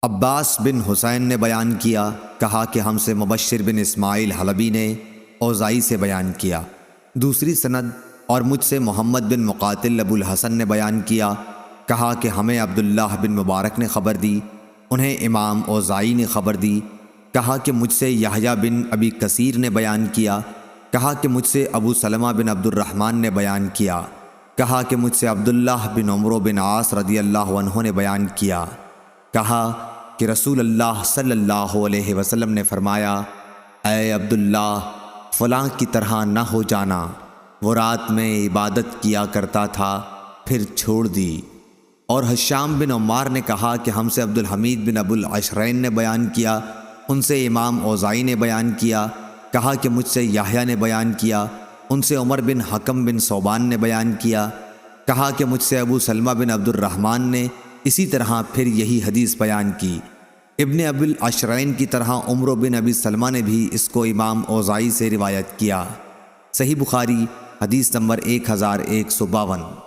عباس بن حسین نے بیان کیا، کہا کہ ہم سے مبشر بن اسماعیل حلبی نے اوزائی سے بیان کیا۔ دوسری سند اور مجھ سے محمد بن مقاتل ابو الحسن نے بیان کیا، کہا کہ ہمیں عبداللہ بن مبارک نے خبر دی، انہیں امام اوزائی نے خبر دی، کہا کہ مجھ سے یحییٰ بن ابی کثیر نے بیان کیا، کہا کہ مجھ سے ابو سلمہ بن عبد الرحمن نے بیان کیا، کہا کہ مجھ سے عبداللہ بن عمرو بن عاص رضی اللہ عنہ نے بیان کیا، کہا کہ رسول اللہ صلی اللہ علیہ وسلم نے فرمایا، اے عبداللہ، فلاں کی طرح نہ ہو جانا، وہ رات میں عبادت کیا کرتا تھا پھر چھوڑ دی۔ اور حشام بن عمار نے کہا کہ ہم سے عبد الحمید بن ابو العشرین نے بیان کیا، ان سے امام اوزائی نے بیان کیا، کہا کہ مجھ سے یحییٰ نے بیان کیا، ان سے عمر بن حکم بن ثوبان نے بیان کیا، کہا کہ مجھ سے ابو سلمہ بن عبد الرحمن نے اسی طرح پھر یہی حدیث بیان کی۔ ابن ابو العشرین کی طرح عمرو بن ابی سلمہ نے بھی اس کو امام اوزائی سے روایت کیا۔ صحیح بخاری حدیث نمبر 1152۔